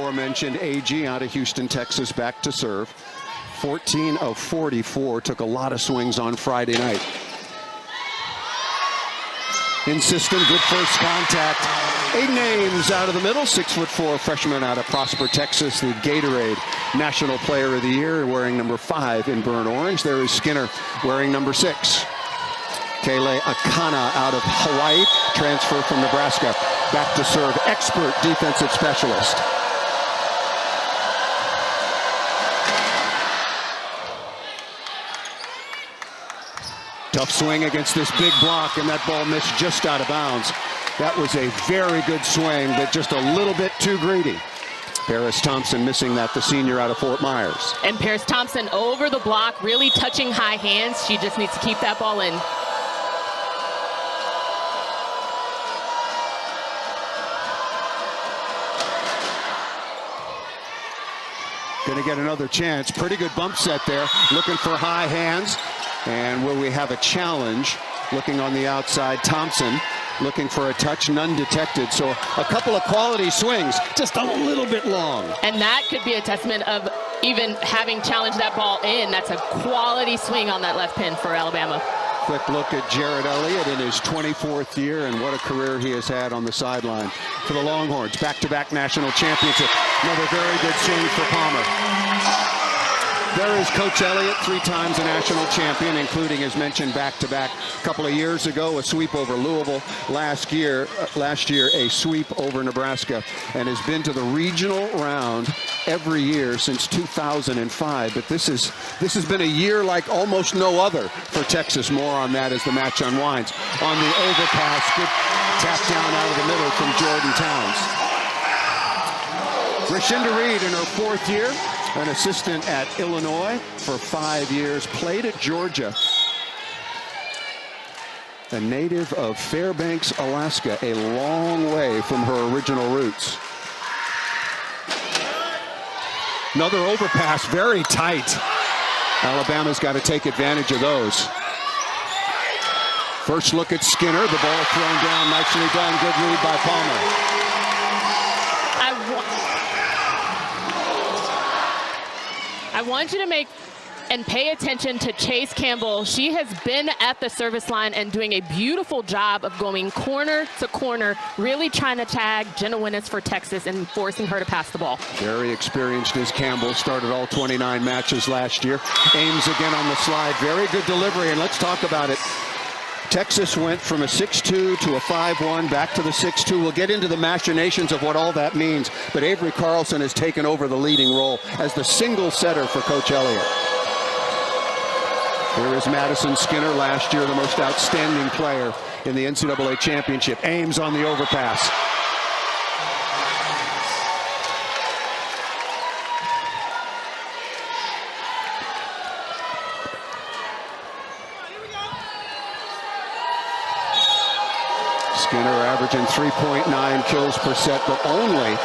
Aforementioned AG out of Houston, Texas, back to serve. 14 of 44, took a lot of swings on Friday night. Insistent, good first contact. Aiden Ames out of the middle, 6'4" freshman out of Prosper, Texas, the Gatorade National Player of the Year, wearing number 5 in burnt orange. There is Skinner wearing number 6. Kele Akana out of Hawaii, transfer from Nebraska, back to serve, expert defensive specialist. Tough swing against this big block, and that ball missed just out of bounds. That was a very good swing, but just a little bit too greedy. Paris Thompson missing that, the senior out of Fort Myers. And Paris Thompson over the block, really touching high hands. She just needs to keep that ball in. Gonna get another chance. Pretty good bump set there. Looking for high hands. And will we have a challenge? Looking on the outside, Thompson looking for a touch, none detected. So a couple of quality swings, just a little bit long. And that could be a testament of even having challenged that ball in. That's a quality swing on that left pin for Alabama. Quick look at Jared Elliott in his 24th year, and what a career he has had on the sideline for the Longhorns. Back-to-back national championship. Another very good swing for Palmer. There is Coach Elliott, 3 times a national champion, including, as mentioned, back-to-back. A couple of years ago, a sweep over Louisville. Last year, a sweep over Nebraska, and has been to the regional round every year since 2005. But this has been a year like almost no other for Texas. More on that as the match unwinds. On the overpass, good tap down out of the middle from Jordan Towns. Rashinda Reed in her 4th year. An assistant at Illinois for 5 years, played at Georgia. A native of Fairbanks, Alaska, a long way from her original roots. Another overpass, very tight. Alabama's got to take advantage of those. First look at Skinner, the ball thrown down, nicely done, good read by Palmer. I want you to make and pay attention to Chase Campbell. She has been at the service line and doing a beautiful job of going corner to corner, really trying to tag Jenna Winnes for Texas and forcing her to pass the ball. Very experienced as Campbell, started all 29 matches last year. Ames again on the slide, very good delivery, and let's talk about it. Texas went from a 6-2 to a 5-1, back to the 6-2. We'll get into the machinations of what all that means, but Avery Carlson has taken over the leading role as the single setter for Coach Elliott. Here is Madison Skinner, last year the most outstanding player in the NCAA championship. Ames on the overpass. Skinner averaging 3.9 kills per set, but only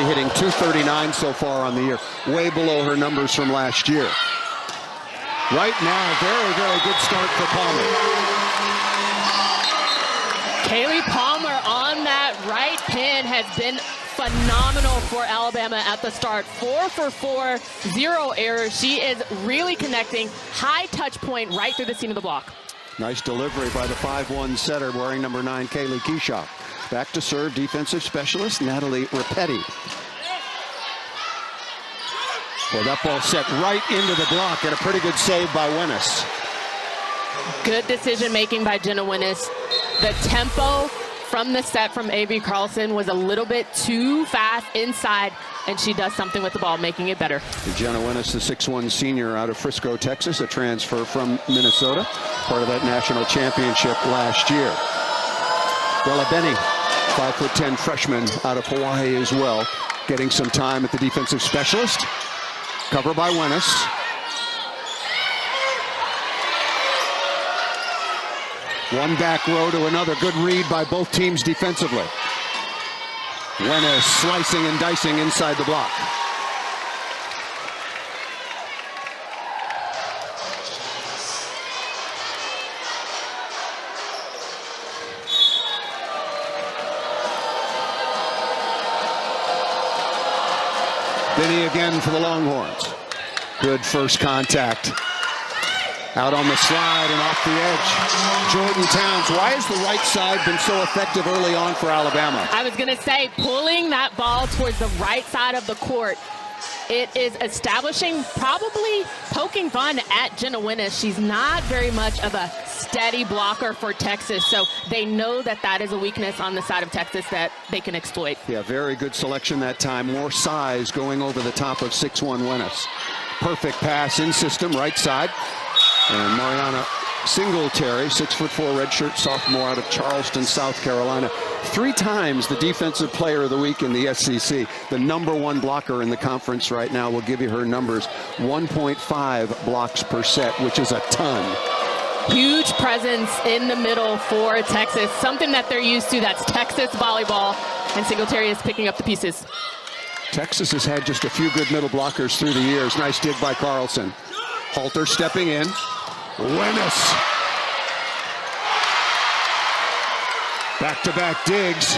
hitting 239 so far on the year, way below her numbers from last year. Right now, very, very good start for Palmer. Kaylee Palmer on that right pin has been phenomenal for Alabama at the start. 4 for 4, 0 errors. She is really connecting. High touch point right through the seam of the block. Nice delivery by the 5'1" setter wearing number 9, Kaylee Keyshaw. Back to serve, defensive specialist Natalie Rapetti. Well, that ball set right into the block, and a pretty good save by Winnes. Good decision making by Jenna Winnes. The tempo from the set from Avery Carlson was a little bit too fast inside, and she does something with the ball, making it better. Jenna Winnes, the 6'1" senior out of Frisco, Texas, a transfer from Minnesota, part of that national championship last year. Bella Benny, 5'10" freshman out of Hawaii as well, getting some time at the defensive specialist. Cover by Winnes. One back row to another. Good read by both teams defensively. Winnes slicing and dicing inside the block. Binney again for the Longhorns. Good first contact. Out on the slide and off the edge. Jordan Towns. Why has the right side been so effective early on for Alabama? I was going to say, pulling that ball towards the right side of the court, it is establishing, probably poking fun at Jenna Winnes. She's not very much of a steady blocker for Texas, so they know that that is a weakness on the side of Texas that they can exploit. Yeah, very good selection that time. More size going over the top of 6'1" Winnes. Perfect pass in system, right side. And Mariana Singletary, 6'4" redshirt sophomore out of Charleston, South Carolina. 3 times the defensive player of the week in the SEC. The #1 blocker in the conference right now. We'll give you her numbers. 1.5 blocks per set, which is a ton. Huge presence in the middle for Texas. Something that they're used to. That's Texas volleyball. And Singletary is picking up the pieces. Texas has had just a few good middle blockers through the years. Nice dig by Carlson. Halter stepping in. Winnes. Back-to-back digs.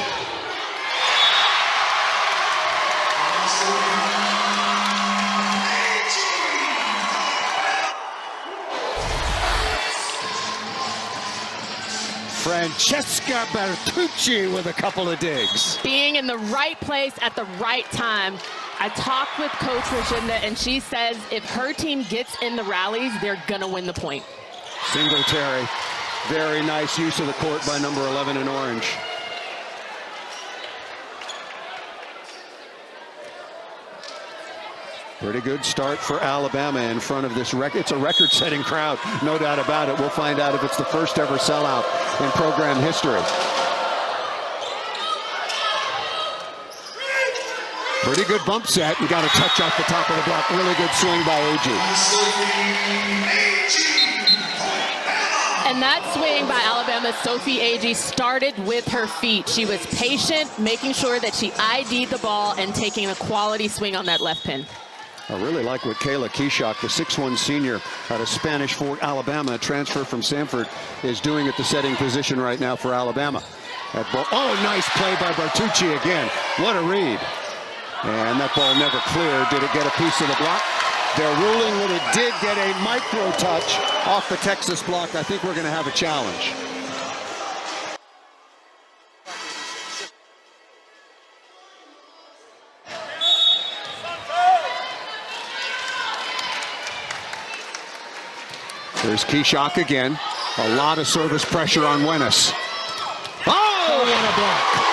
Francesca Bertucci with a couple of digs. Being in the right place at the right time. I talked with Coach Rajinda, and she says if her team gets in the rallies, they're going to win the point. Singletary. Very nice use of the court by number 11 in orange. Pretty good start for Alabama in front of this record. It's a record-setting crowd, no doubt about it. We'll find out if it's the first ever sellout in program history. Pretty good bump set, and got a touch off the top of the block. Really good swing by AG. And that swing by Alabama's Sophie Agee started with her feet. She was patient, making sure that she ID'd the ball and taking a quality swing on that left pin. I really like what Kayla Kishak, the 6'1" senior out of Spanish Fort, Alabama, transfer from Samford, is doing at the setting position right now for Alabama. That ball, oh, nice play by Bertucci again. What a read. And that ball never cleared. Did it get a piece of the block? They're ruling that it did get a micro touch off the Texas block. I think we're going to have a challenge. There's Kishak again. A lot of service pressure on Winnes. Oh, what a block.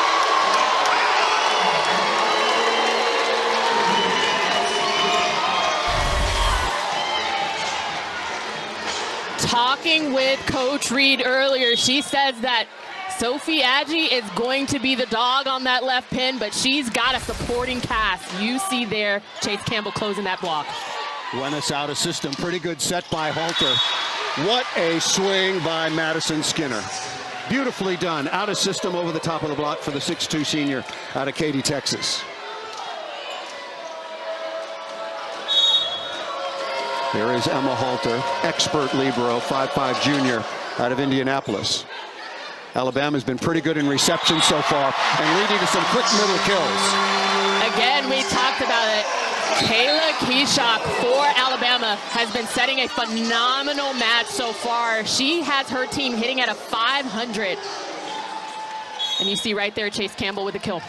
Talking with Coach Reed earlier, she says that Sophie Agee is going to be the dog on that left pin, but she's got a supporting cast. You see there, Chase Campbell closing that block. Winnes out of system. Pretty good set by Halter. What a swing by Madison Skinner. Beautifully done. Out of system over the top of the block for the 6'2" senior out of Katy, Texas. There is Emma Halter, expert libero, 5'5" junior out of Indianapolis. Alabama's been pretty good in reception so far and leading to some quick middle kills. Again, we talked about it. Kayla Kishak for Alabama has been setting a phenomenal match so far. She has her team hitting at a 500. And you see right there Chase Campbell with a kill.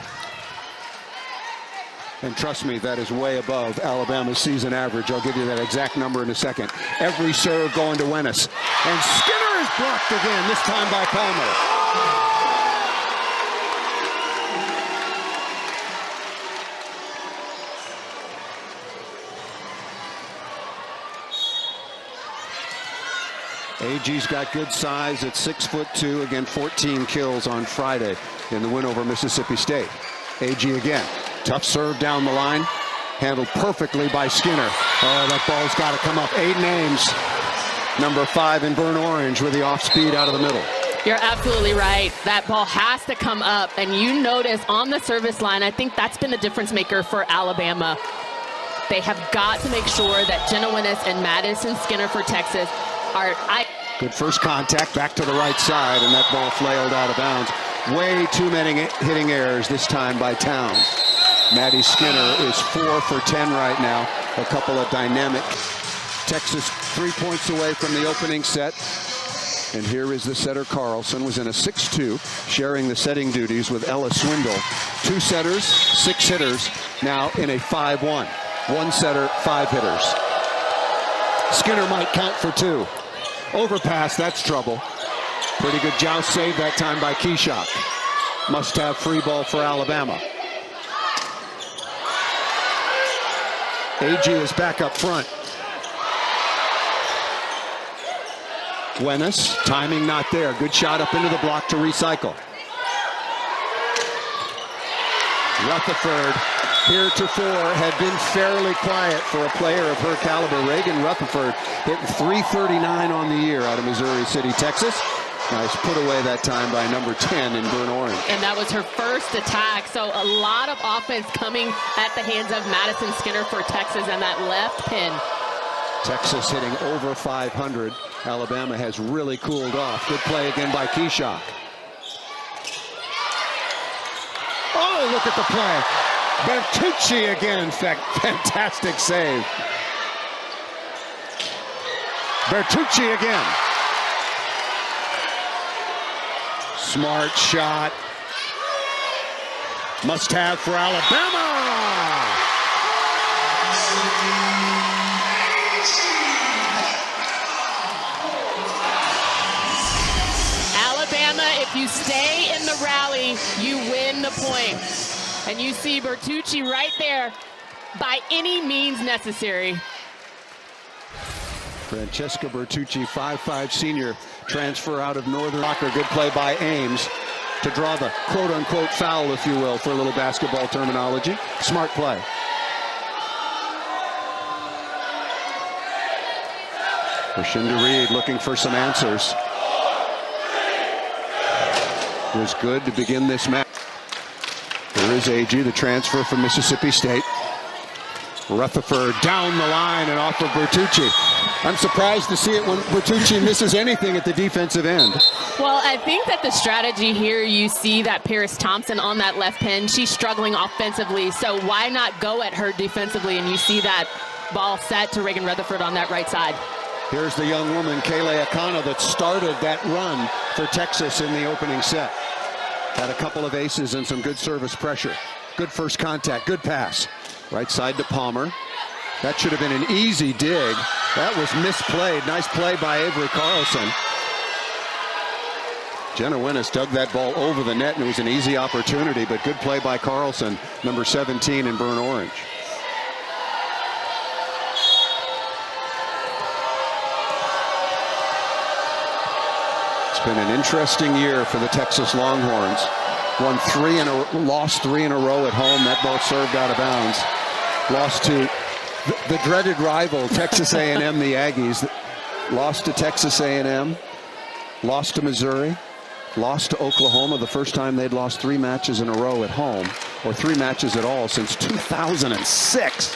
And trust me, that is way above Alabama's season average. I'll give you that exact number in a second. Every serve going to Winnes. And Skinner is blocked again, this time by Palmer. AG's got good size at 6'2", again 14 kills on Friday in the win over Mississippi State. AG again, tough serve down the line, handled perfectly by Skinner. Oh, that ball's got to come up. 8 names. Number 5 in burnt orange with the off speed out of the middle. You're absolutely right. That ball has to come up, and you notice on the service line, I think that's been the difference maker for Alabama. They have got to make sure that Jenna Winnes and Madison Skinner for Texas are... Good first contact, back to the right side, and that ball flailed out of bounds. Way too many hitting errors this time by Towns. Maddie Skinner is 4 for 10 right now. A couple of dynamic. Texas 3 points away from the opening set. And here is the setter. Carlson was in a 6-2, sharing the setting duties with Ella Swindle. 2 setters, 6 hitters, now in a 5-1. 1 setter, 5 hitters. Skinner might count for 2. Overpass, that's trouble. Pretty good joust save that time by Keshok. Must have free ball for Alabama. AG is back up front. Wenis, timing not there. Good shot up into the block to recycle. Rutherford, heretofore, had been fairly quiet for a player of her caliber. Reagan Rutherford hitting .339 on the year out of Missouri City, Texas. Nice put away that time by number 10 in burnt orange. And that was her first attack. So a lot of offense coming at the hands of Madison Skinner for Texas and that left pin. Texas hitting over 500. Alabama has really cooled off. Good play again by Keshok. Oh, look at the play. Bertucci again. Fantastic save. Bertucci again. Smart shot. Must have for Alabama. If you stay in the rally, you win the point. And you see Bertucci right there by any means necessary. Francesca Bertucci, 5'5" senior, transfer out of Northern Rocker. Good play by Ames to draw the quote-unquote foul, if you will, for a little basketball terminology. Smart play. Rashinda Reed looking for some answers. Was good to begin this match. There is AG, the transfer from Mississippi State. Rutherford down the line and off of Bertucci. I'm surprised to see it when Bertucci misses anything at the defensive end. Well, I think that the strategy here, you see that Paris Thompson on that left pin, she's struggling offensively, so why not go at her defensively? And you see that ball set to Reagan Rutherford on that right side. Here's the young woman, Kayla Akana, that started that run for Texas in the opening set. Had a couple of aces and some good service pressure. Good first contact, good pass. Right side to Palmer. That should have been an easy dig. That was misplayed. Nice play by Avery Carlson. Jenna Wenis dug that ball over the net, and it was an easy opportunity, but good play by Carlson, number 17 in burnt orange. Been an interesting year for the Texas Longhorns. Lost three in a row at home. That ball served out of bounds. Lost to the dreaded rival, Texas A&M, the Aggies. Lost to Texas A&M. Lost to Missouri. Lost to Oklahoma, the first time they'd lost 3 matches in a row at home, or 3 matches at all since 2006.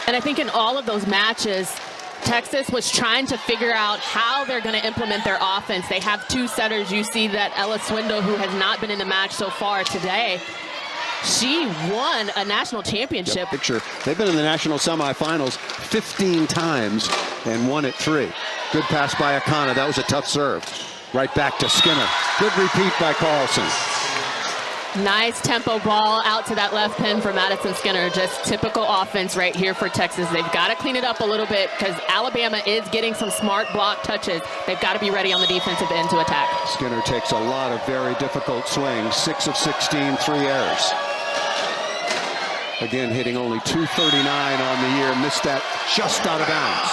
And I think in all of those matches, Texas was trying to figure out how they're going to implement their offense. They have 2 setters. You see that Ella Swindle, who has not been in the match so far today, she won a national championship. Picture. They've been in the national semifinals 15 times and won at 3. Good pass by Akana. That was a tough serve. Right back to Skinner. Good repeat by Carlson. Nice tempo ball out to that left pin for Madison Skinner. Just typical offense right here for Texas. They've got to clean it up a little bit because Alabama is getting some smart block touches. They've got to be ready on the defensive end to attack. Skinner takes a lot of very difficult swings. 6 of 16, 3 errors. Again, hitting only .239 on the year. Missed that just out of bounds.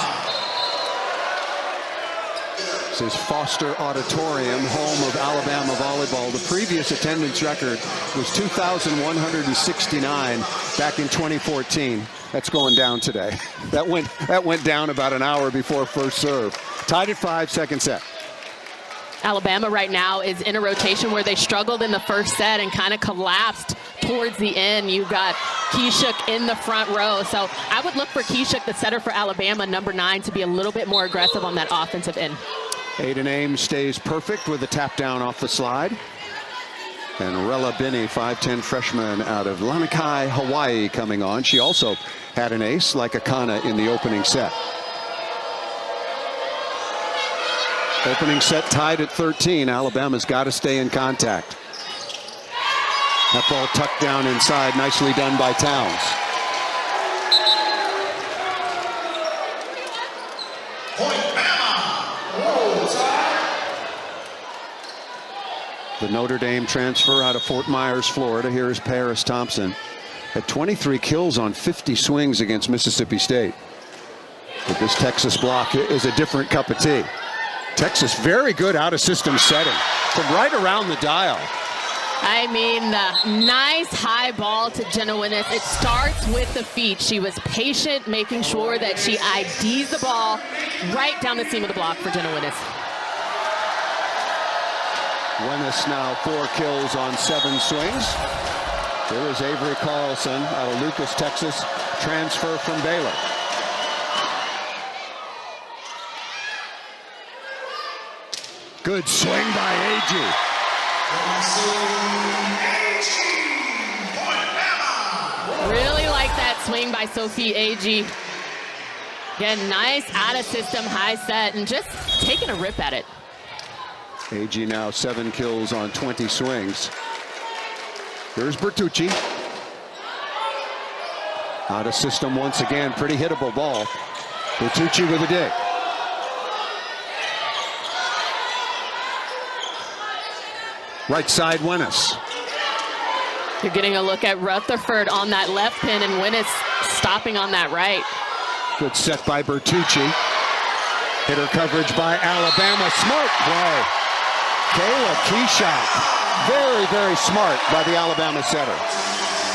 This is Foster Auditorium, home of Alabama volleyball. The previous attendance record was 2,169 back in 2014. That's going down today. That went down about an hour before first serve. Tied at 5, second set. Alabama right now is in a rotation where they struggled in the first set and kind of collapsed towards the end. You've got Keshok in the front row. So I would look for Keshok, the setter for Alabama, number 9, to be a little bit more aggressive on that offensive end. Aiden Ames stays perfect with a tap down off the slide. And Rella Binney, 5'10" freshman out of Lanikai, Hawaii, coming on. She also had an ace like Akana in the opening set. Opening set tied at 13. Alabama's got to stay in contact. That ball tucked down inside, nicely done by Towns. The Notre Dame transfer out of Fort Myers, Florida. Here is Paris Thompson. At 23 kills on 50 swings against Mississippi State. But this Texas block is a different cup of tea. Texas very good out of system setting from right around the dial. I mean, the nice high ball to Jenna Winnes. It starts with the feet. She was patient, making sure that she IDs the ball right down the seam of the block for Jenna Winnes. Winnes now 4 kills on 7 swings. Here is Avery Carlson out of Lucas, Texas, transfer from Baylor. Good swing by Agee. Really like that swing by Sophie Agee. Again, nice out of system high set and just taking a rip at it. Agee now 7 kills on 20 swings. Here's Bertucci. Out of system once again, pretty hittable ball. Bertucci with a dig. Right side, Winnes. You're getting a look at Rutherford on that left pin and Winnes stopping on that right. Good set by Bertucci. Hitter coverage by Alabama. Smart play. Kayla Keyshot. Very, very smart by the Alabama setter.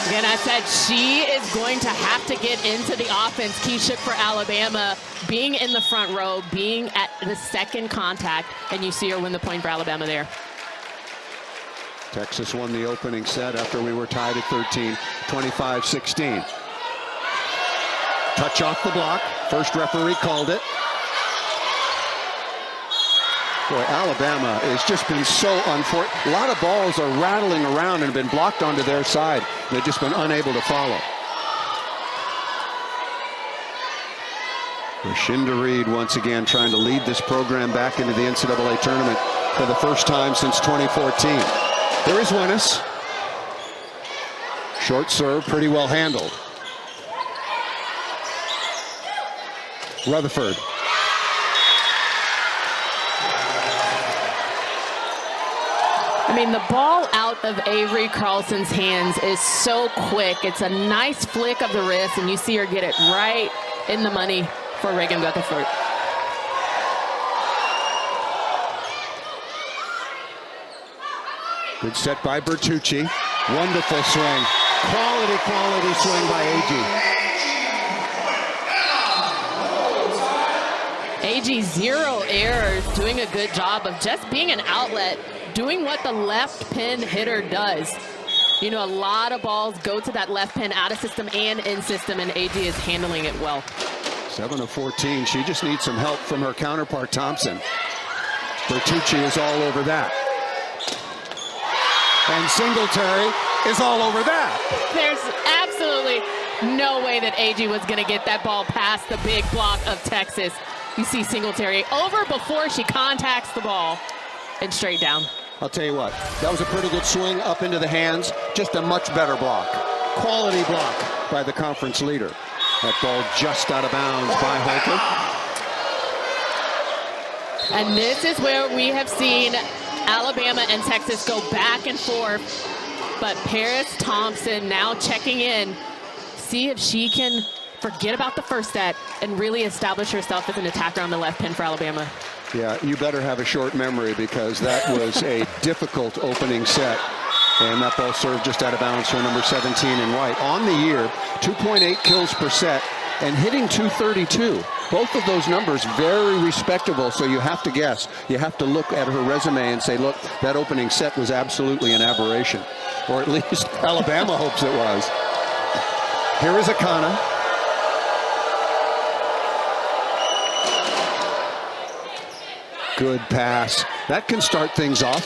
Again, I said she is going to have to get into the offense. Keyshot for Alabama, being in the front row, being at the second contact, and you see her win the point for Alabama there. Texas won the opening set after we were tied at 13, 25-16. Touch off the block. First referee called it. Boy, Alabama has just been so unfortunate. A lot of balls are rattling around and have been blocked onto their side. They've just been unable to follow. Rashinda Reed once again trying to lead this program back into the NCAA tournament for the first time since 2014. Here is Winnes. Short serve, pretty well handled. Rutherford. I mean, the ball out of Avery Carlson's hands is so quick. It's a nice flick of the wrist, and you see her get it right in the money for Reagan Rutherford. Good set by Bertucci. Wonderful swing. Quality swing by Agee. Agee, 0 errors, doing a good job of just being an outlet, doing what the left pin hitter does. You know, a lot of balls go to that left pin out of system and in system, and Agee is handling it well. 7 of 14. She just needs some help from her counterpart, Thompson. Bertucci is all over that. And Singletary is all over that. There's absolutely no way that Agee was going to get that ball past the big block of Texas. You see Singletary over before she contacts the ball and straight down. I'll tell you what, that was a pretty good swing up into the hands. Just a much better block. Quality block by the conference leader. That ball just out of bounds by Holker. And this is where we have seen Alabama and Texas go back and forth. But Paris Thompson now checking in. See if she can forget about the first set and really establish herself as an attacker on the left pin for Alabama. Yeah, you better have a short memory because that was a difficult opening set. And that ball served just out of bounds for number 17 in white. On the year, 2.8 kills per set and hitting 232. Both of those numbers very respectable, so you have to guess. You have to look at her resume and say, look, that opening set was absolutely an aberration. Or at least Alabama hopes it was. Here is Akana. Good pass. That can start things off.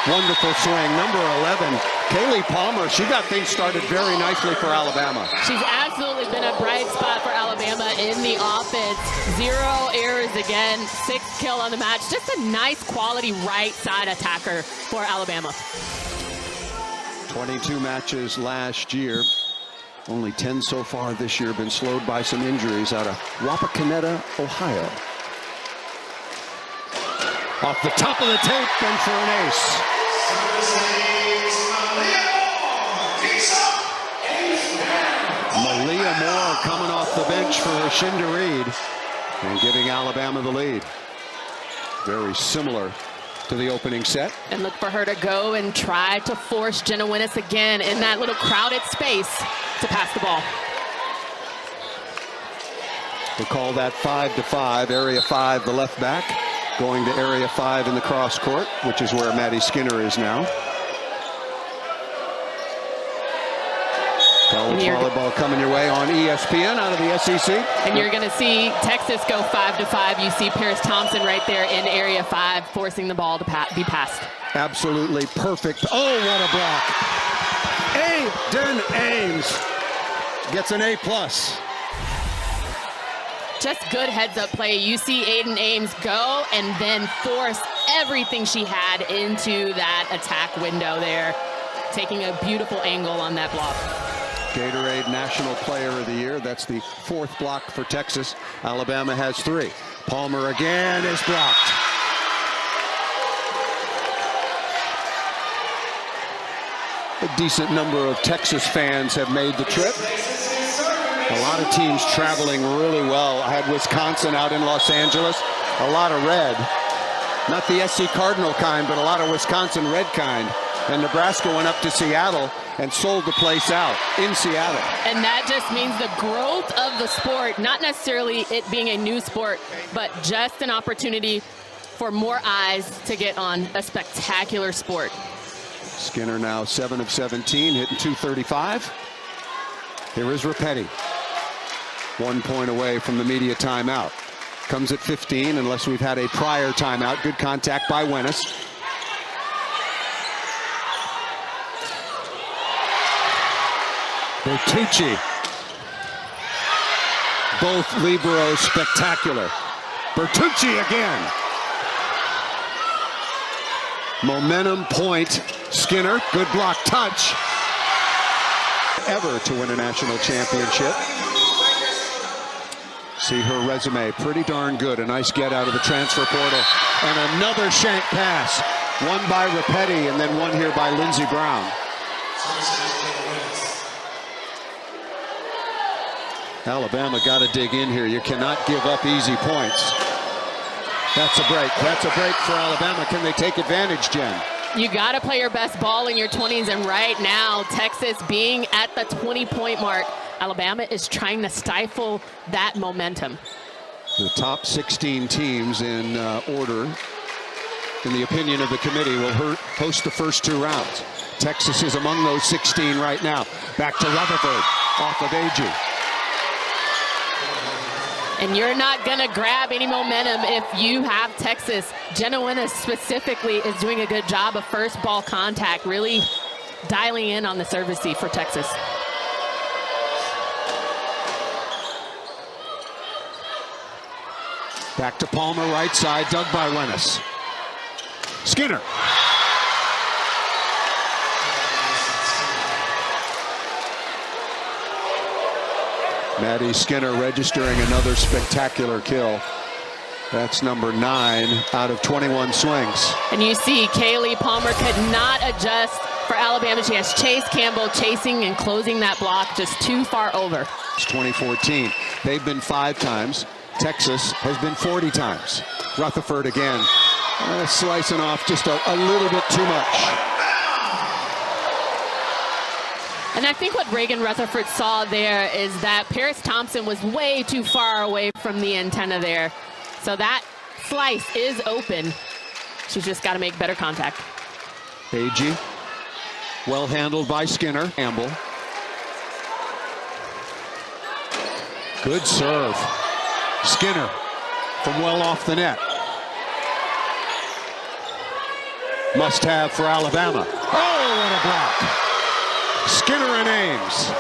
Wonderful swing. Number 11, Kaylee Palmer. She got things started very nicely for Alabama. She's absolutely been a bright spot for Alabama in the offense. 0 errors again, 6th kill on the match. Just a nice quality right side attacker for Alabama. 22 matches last year. Only 10 so far this year. Been slowed by some injuries out of Wapakoneta, Ohio. Off the top of the tape and for an ace. Malia Moore coming off the bench for Shinda Reed and giving Alabama the lead. Very similar to the opening set. And look for her to go and try to force Jenna Winnis again in that little crowded space to pass the ball. They call that 5-5, area 5, the left back, going to area 5 in the cross court, which is where Maddie Skinner is now. College volleyball coming your way on ESPN out of the SEC. And you're going to see Texas go 5-5. You see Paris Thompson right there in area 5, forcing the ball to be passed. Absolutely perfect. Oh, what a block. Aiden Ames gets an A+. Just good heads-up play. You see Aiden Ames go and then force everything she had into that attack window there, taking a beautiful angle on that block. Gatorade National Player of the Year. That's the 4th block for Texas. Alabama has 3. Palmer again is blocked. A decent number of Texas fans have made the trip. A lot of teams traveling really well. I had Wisconsin out in Los Angeles. A lot of red. Not the SC Cardinal kind, but a lot of Wisconsin red kind. And Nebraska went up to Seattle and sold the place out in Seattle. And that just means the growth of the sport, not necessarily it being a new sport, but just an opportunity for more eyes to get on a spectacular sport. Skinner now 7 of 17, hitting .235. Here is Rapetti. 1 point away from the media timeout. Comes at 15 unless we've had a prior timeout. Good contact by Winnis. Bertucci. Both liberos spectacular. Bertucci again. Momentum point. Skinner, good block touch. Ever to win a national championship. See her resume, pretty darn good. A nice get out of the transfer portal. And another shank pass. One by Rapetti and then one here by Lindsey Brown. Alabama got to dig in here. You cannot give up easy points. That's a break. That's a break for Alabama. Can they take advantage, Jen? You got to play your best ball in your 20s, and right now, Texas being at the 20-point mark, Alabama is trying to stifle that momentum. The top 16 teams in order, in the opinion of the committee, will host the first 2 rounds. Texas is among those 16 right now. Back to Rutherford, off of Agee. And you're not going to grab any momentum if you have Texas. Jenna Winnis specifically is doing a good job of first ball contact, really dialing in on the service for Texas. Back to Palmer, right side, dug by Winnis. Skinner. Maddie Skinner registering another spectacular kill. That's number 9 out of 21 swings. And you see Kaylee Palmer could not adjust for Alabama. She has Chase Campbell chasing and closing that block just too far over. It's 2014. They've been 5 times. Texas has been 40 times. Rutherford again. Slicing off just a little bit too much. And I think what Reagan Rutherford saw there is that Paris Thompson was way too far away from the antenna there. So that slice is open. She's just got to make better contact. Agee, well handled by Skinner. Campbell. Good serve. Skinner from well off the net. Must have for Alabama. Oh, what a block. Skinner and Ames.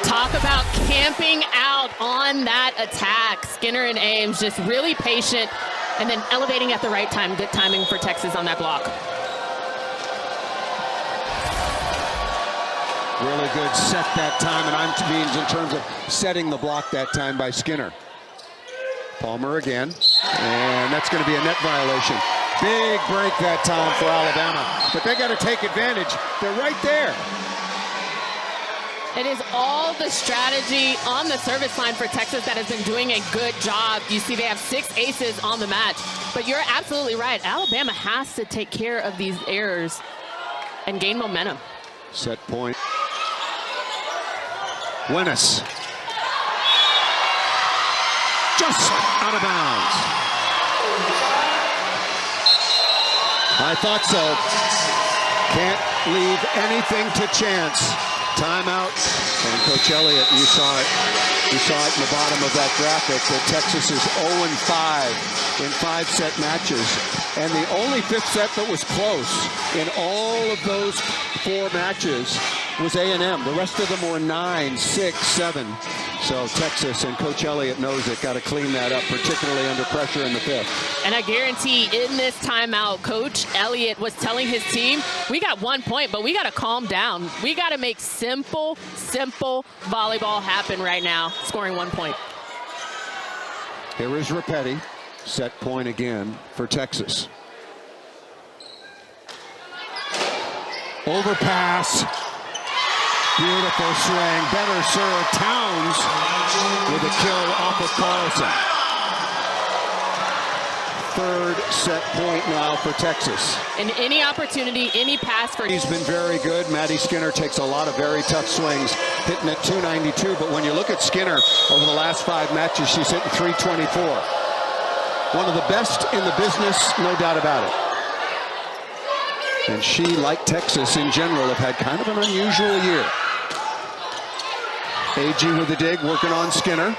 Talk about camping out on that attack. Skinner and Ames just really patient and then elevating at the right time. Good timing for Texas on that block. Really good set that time, and I'm means in terms of setting the block that time by Skinner. Palmer again, and that's going to be a net violation. Big break that time for Alabama, but they got to take advantage. They're right there. It is all the strategy on the service line for Texas that has been doing a good job. You see they have 6 aces on the match, but you're absolutely right. Alabama has to take care of these errors and gain momentum. Set point. Winnes. Just out of bounds. I thought so. Can't leave anything to chance. Timeout. And Coach Elliott, you saw it. You saw it in the bottom of that graphic that Texas is 0-5 in 5-set matches. And the only 5th set that was close in all of those 4 matches was A&M. The rest of them were 9, 6, 7. So Texas and Coach Elliott knows it. Got to clean that up, particularly under pressure in the 5th. And I guarantee in this timeout, Coach Elliott was telling his team, we got 1 point, but we got to calm down. We got to make simple volleyball happen right now, scoring 1 point. Here is Rapetti. Set point again for Texas. Overpass. Beautiful swing. Better serve. Towns with a kill off of Carlson. 3rd set point now for Texas. And any opportunity, any pass for... He's been very good. Maddie Skinner takes a lot of very tough swings, hitting at 292. But when you look at Skinner over the last 5 matches, she's hitting 324. One of the best in the business, no doubt about it. And she, like Texas in general, have had kind of an unusual year. AG with the dig, working on Skinner.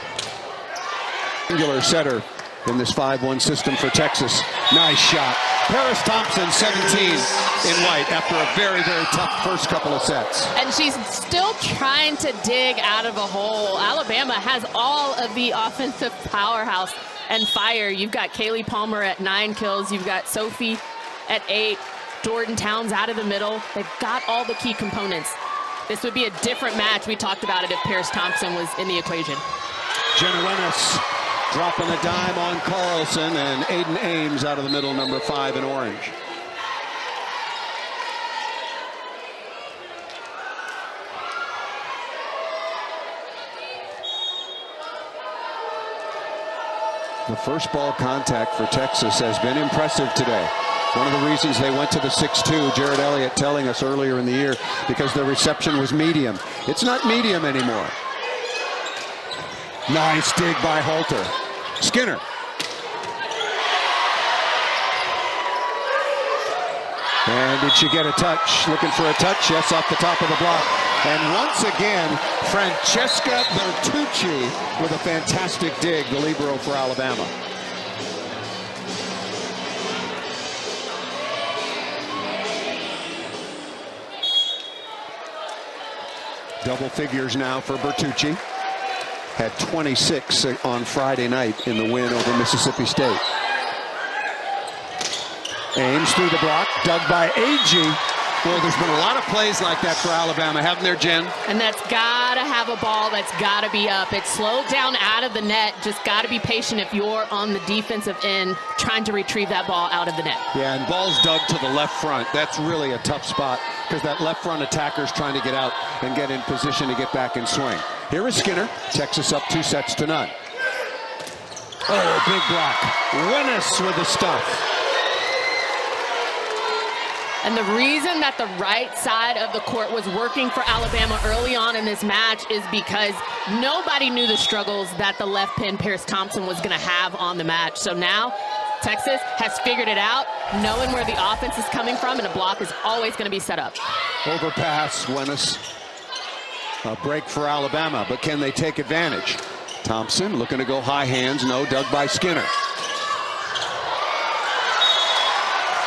Angular setter in this 5-1 system for Texas. Nice shot. Paris Thompson, 17 in white after a very, very tough first couple of sets. And she's still trying to dig out of a hole. Alabama has all of the offensive powerhouse and fire. You've got Kaylee Palmer at 9 kills. You've got Sophie at 8. Jordan Towns out of the middle. They've got all the key components. This would be a different match. We talked about it if Paris Thompson was in the equation. Jenna Winnes dropping a dime on Carlson, and Aiden Ames out of the middle, number 5 in orange. The first ball contact for Texas has been impressive today. One of the reasons they went to the 6-2, Jared Elliott telling us earlier in the year, because the reception was medium. It's not medium anymore. Nice dig by Halter. Skinner. And did she get a touch? Looking for a touch? Yes, off the top of the block. And once again, Francesca Bertucci with a fantastic dig, the libero for Alabama. Double figures now for Bertucci. Had 26 on Friday night in the win over Mississippi State. Ames through the block, dug by A.G. Well, there's been a lot of plays like that for Alabama, haven't there, Jen? And that's got to have a ball that's got to be up. It's slowed down out of the net. Just got to be patient if you're on the defensive end trying to retrieve that ball out of the net. Yeah, and ball's dug to the left front. That's really a tough spot because that left front attacker's trying to get out and get in position to get back and swing. Here is Skinner. Texas up 2-0. Oh, big block. Winnes with the stuff. And the reason that the right side of the court was working for Alabama early on in this match is because nobody knew the struggles that the left pin Paris Thompson was going to have on the match. So now Texas has figured it out, knowing where the offense is coming from, and a block is always going to be set up. Overpass, Winnes. A break for Alabama, but can they take advantage? Thompson looking to go high hands. No, dug by Skinner.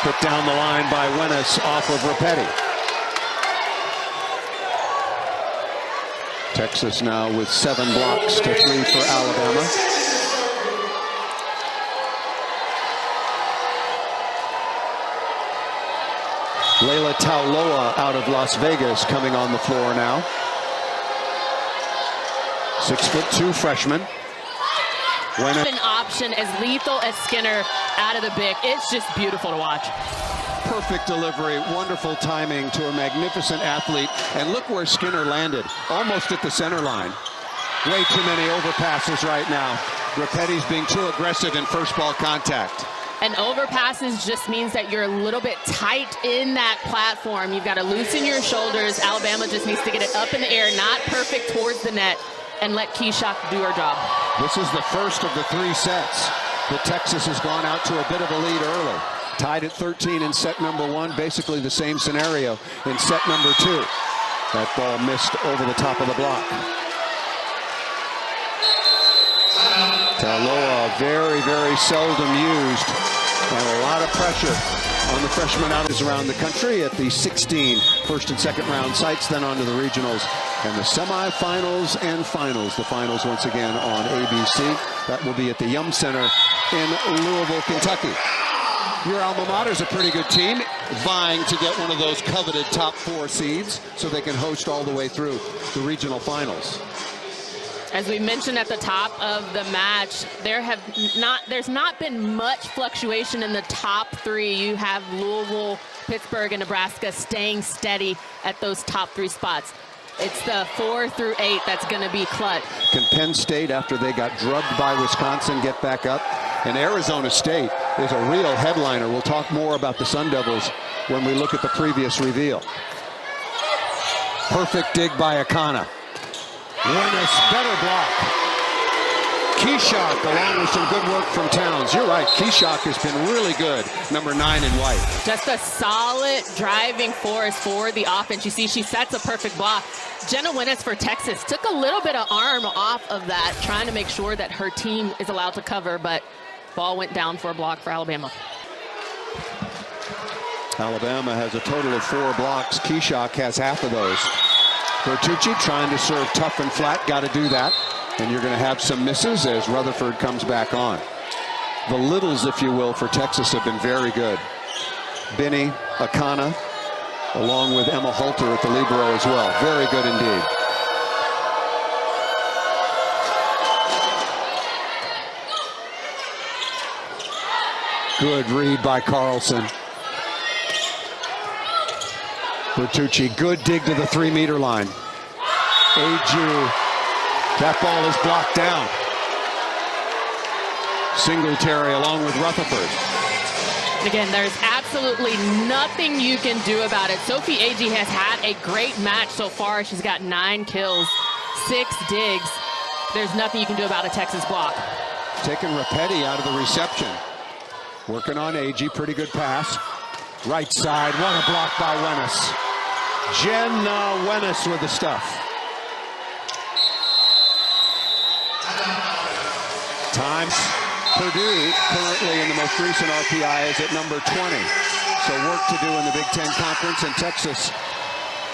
Put down the line by Wenis off of Rapetti. Texas now with 7 blocks to 3 for Alabama. Layla Tauloa out of Las Vegas coming on the floor now. 6'2" freshman. An option as lethal as Skinner out of the big. It's just beautiful to watch. Perfect delivery, wonderful timing to a magnificent athlete. And look where Skinner landed, almost at the center line. Way too many overpasses right now. Rapetti's being too aggressive in first ball contact. And overpasses just means that you're a little bit tight in that platform. You've got to loosen your shoulders. Alabama just needs to get it up in the air, not perfect towards the net, and let Keyshock do her job. This is the first of the 3 sets that Texas has gone out to a bit of a lead early. Tied at 13 in set number 1, basically the same scenario in set number 2. That ball missed over the top of the block. Tauloa very, very seldom used, and a lot of pressure on the freshman out around the country at the 16 first and second round sites, then on to the regionals and the semifinals and finals. The finals once again on ABC. That will be at the Yum Center in Louisville, Kentucky. Your alma mater is a pretty good team, vying to get one of those coveted top 4 seeds so they can host all the way through the regional finals. As we mentioned at the top of the match, there's not been much fluctuation in the top 3. You have Louisville, Pittsburgh, and Nebraska staying steady at those top 3 spots. It's the 4 through 8 that's going to be clutch. Can Penn State, after they got drubbed by Wisconsin, get back up? And Arizona State is a real headliner. We'll talk more about the Sun Devils when we look at the previous reveal. Perfect dig by Akana. Wenis, better block. Keyshock, along with some good work from Towns. You're right, Keyshock has been really good, number 9 in white. Just a solid driving force for the offense. You see, she sets a perfect block. Jenna Wenis for Texas took a little bit of arm off of that, trying to make sure that her team is allowed to cover, but ball went down for a block for Alabama. Alabama has a total of 4 blocks. Keyshock has half of those. Bertucci trying to serve tough and flat, got to do that. And you're going to have some misses as Rutherford comes back on. The littles, if you will, for Texas have been very good. Binney, Akana, along with Emma Holter at the libero as well. Very good indeed. Good read by Carlson. Bertucci, good dig to the 3-meter line. Aju, that ball is blocked down. Singletary along with Rutherford. Again, there's absolutely nothing you can do about it. Sophie Agee has had a great match so far. She's got 9 kills, 6 digs. There's nothing you can do about a Texas block. Taking Rapetti out of the reception. Working on Agee, pretty good pass. Right side, what a block by Wenis. Jenna Wenis with the stuff. Times. Purdue currently in the most recent RPI is at number 20. So work to do in the Big Ten Conference, and Texas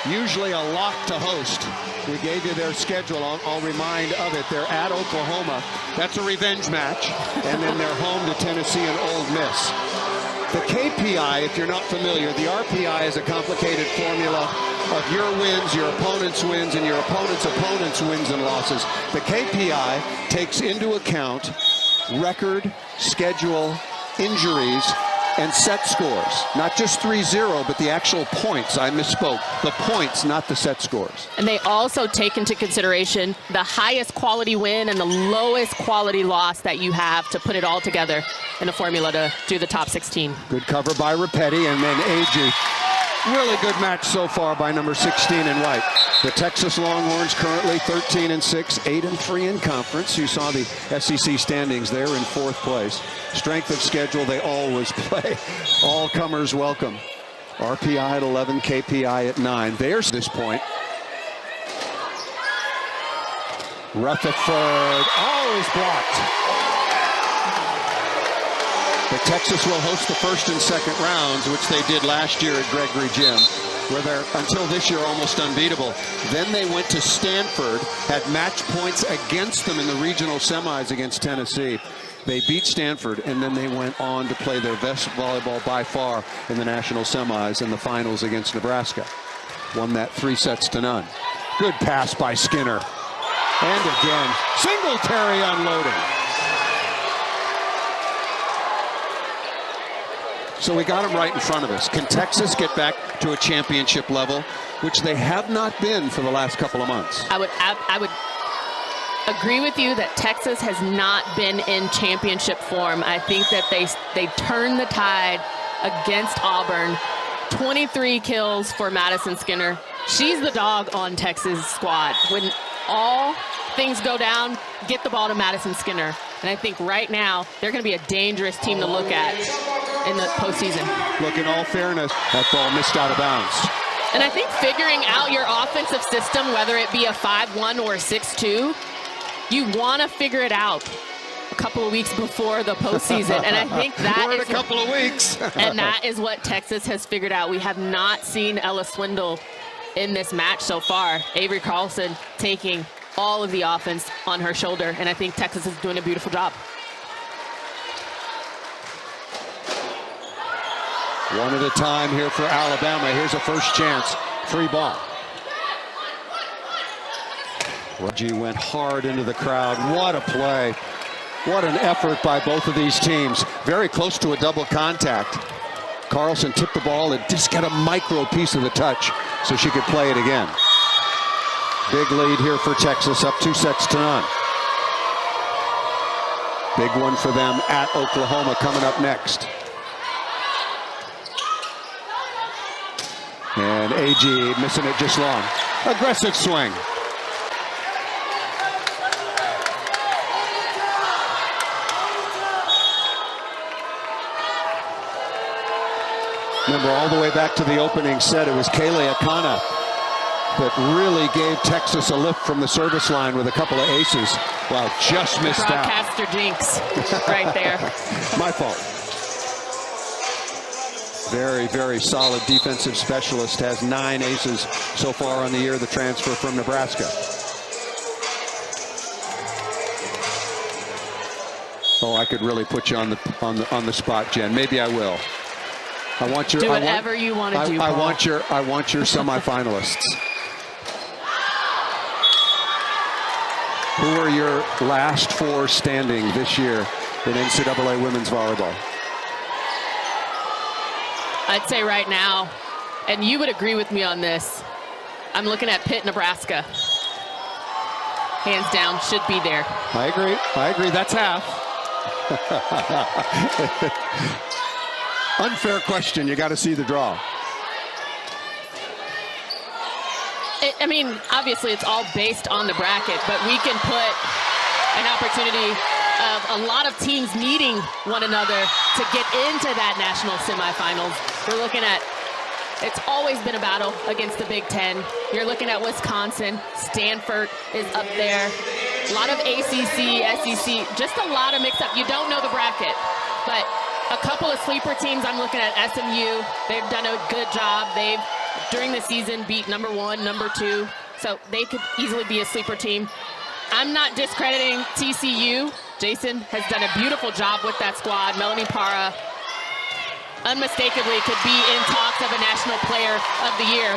usually a lock to host. We gave you their schedule. I'll remind of it. They're at Oklahoma. That's a revenge match. And then they're home to Tennessee and Ole Miss. The KPI, if you're not familiar, the RPI is a complicated formula of your wins, your opponent's wins, and your opponent's wins and losses. The KPI takes into account record, schedule, injuries, and set scores. Not just 3-0, but the actual points. I misspoke. The points, not the set scores. And they also take into consideration the highest quality win and the lowest quality loss that you have to put it all together in a formula to do the top 16. Good cover by Rapetti, and then Agee. Really good match so far by number 16 in white. The Texas Longhorns currently 13-6, 8-3 in conference. You saw the SEC standings there in 4th place. Strength of schedule, they always play. All comers welcome. RPI at 11, KPI at 9. There's this point. Rutherford, always blocked. But Texas will host the first and second rounds, which they did last year at Gregory Gym, where they're, until this year, almost unbeatable. Then they went to Stanford, had match points against them in the regional semis against Tennessee. They beat Stanford, and then they went on to play their best volleyball by far in the national semis and the finals against Nebraska. Won that 3-0. Good pass by Skinner. And again, Singletary unloading. So we got them right in front of us. Can Texas get back to a championship level, which they have not been for the last couple of months? I would agree with you that Texas has not been in championship form. I think that they turned the tide against Auburn. 23 kills for Madison Skinner. She's the dog on Texas' squad. When all things go down, get the ball to Madison Skinner. And I think right now they're going to be a dangerous team to look at in the postseason. Look, in all fairness, that ball missed out of bounds. And I think figuring out your offensive system, whether it be a 5-1 or a 6-2, you want to figure it out a couple of weeks before the postseason. And I think that is a couple of weeks. And that is what Texas has figured out. We have not seen Ella Swindle in this match so far. Avery Carlson taking all of the offense on her shoulder, and I think Texas is doing a beautiful job. One at a time here for Alabama. Here's a first chance. Free ball. Reggie went hard into the crowd. What a play. What an effort by both of these teams. Very close to a double contact. Carlson tipped the ball and just got a micro piece of the touch so she could play it again. Big lead here for Texas, up 2-0. Big one for them at Oklahoma coming up next. And AG missing it just long. Aggressive swing. Remember, all the way back to the opening set, it was Kaylee Akana that really gave Texas a lift from the service line with a couple of aces. Wow, just missed that. Broadcaster jinx right there. My fault. Very, very solid defensive specialist. Has 9 aces so far on the year, the transfer from Nebraska. Oh, I could really put you on the spot, Jen. Maybe I will. I want your do whatever you want to do. I want your semifinalists. Who are your last 4 standing this year in NCAA women's volleyball? I'd say right now, and you would agree with me on this, I'm looking at Pitt, Nebraska. Hands down, should be there. I agree. That's half. Unfair question. You got to see the draw. I mean, obviously it's all based on the bracket, but we can put an opportunity of a lot of teams needing one another to get into that national semifinals. We're looking at, it's always been a battle against the Big Ten. You're looking at Wisconsin, Stanford is up there. A lot of ACC, SEC, just a lot of mix-up. You don't know the bracket, but a couple of sleeper teams. I'm looking at SMU. They've done a good job. They've, during the season, beat number 1, number 2. So they could easily be a sleeper team. I'm not discrediting TCU. Jason has done a beautiful job with that squad. Melanie Parra unmistakably could be in talks of a National Player of the Year.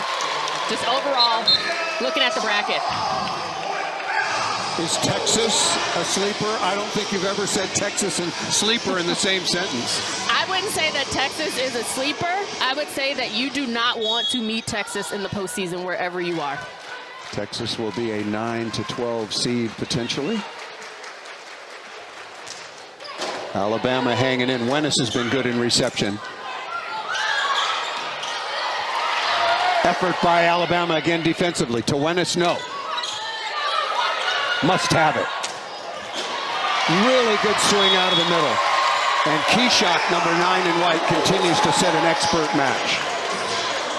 Just overall, looking at the bracket. Is Texas a sleeper? I don't think you've ever said Texas and sleeper in the same sentence. I wouldn't say that Texas is a sleeper. I would say that you do not want to meet Texas in the postseason wherever you are. Texas will be a 9-12 seed potentially. Alabama hanging in. Wennis has been good in reception. Effort by Alabama again defensively. To Wennis, no. Must have it. Really good swing out of the middle. And Keyshot, number 9 in white, continues to set an expert match.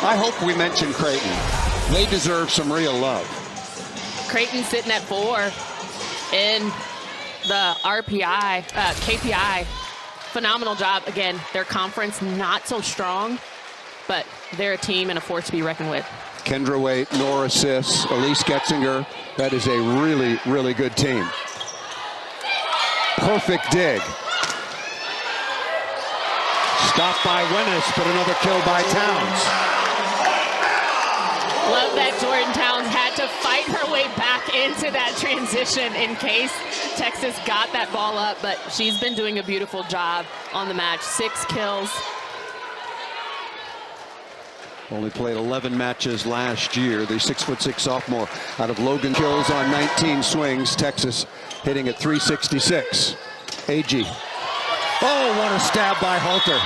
I hope we mention Creighton. They deserve some real love. Creighton sitting at 4 in the KPI phenomenal job. Again, their conference not so strong, but they're a team and a force to be reckoned with. Kendra Waite, Nora Sis, Elise Getzinger. That is a really, really good team. Perfect dig. Stopped by Wennis, but another kill by Towns. Love that Jordan Towns had to fight her way back into that transition in case Texas got that ball up, but she's been doing a beautiful job on the match. 6 kills. Only played 11 matches last year. The 6'6" sophomore out of Logan. Kills on 19 swings. Texas hitting at 366. AG. Oh, what a stab by Halter.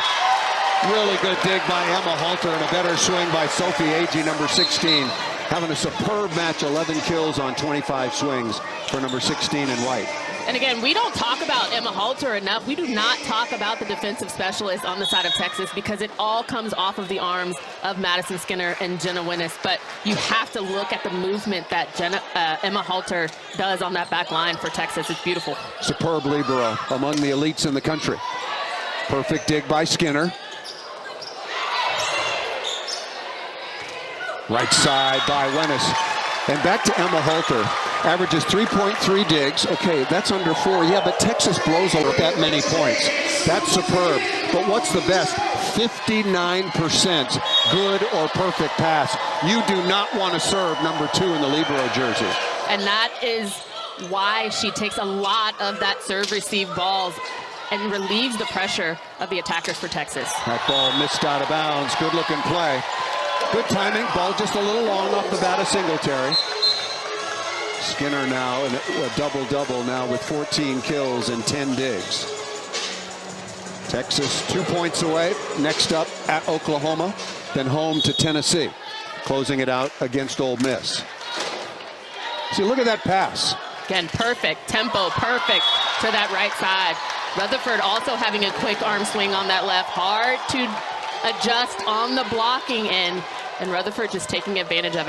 Really good dig by Emma Halter and a better swing by Sophie Agee, number 16. Having a superb match, 11 kills on 25 swings for number 16 in white. And again, we don't talk about Emma Halter enough. We do not talk about the defensive specialist on the side of Texas because it all comes off of the arms of Madison Skinner and Jenna Winnis. But you have to look at the movement that Emma Halter does on that back line for Texas. It's beautiful. Superb libero, among the elites in the country. Perfect dig by Skinner. Right side by Wennis. And back to Emma Halter. Averages 3.3 digs. Okay, that's under 4. Yeah, but Texas blows over that many points. That's superb. But what's the best? 59% good or perfect pass. You do not want to serve number 2 in the libero jersey. And that is why she takes a lot of that serve-receive balls and relieves the pressure of the attackers for Texas. That ball missed out of bounds. Good-looking play. Good timing. Ball just a little long off the bat of Singletary. Skinner now in a double-double now with 14 kills and 10 digs. Texas 2 points away. Next up at Oklahoma, then home to Tennessee. Closing it out against Ole Miss. See, look at that pass. Again, perfect tempo, perfect to that right side. Rutherford also having a quick arm swing on that left. Hard to adjust on the blocking end, and Rutherford just taking advantage of it.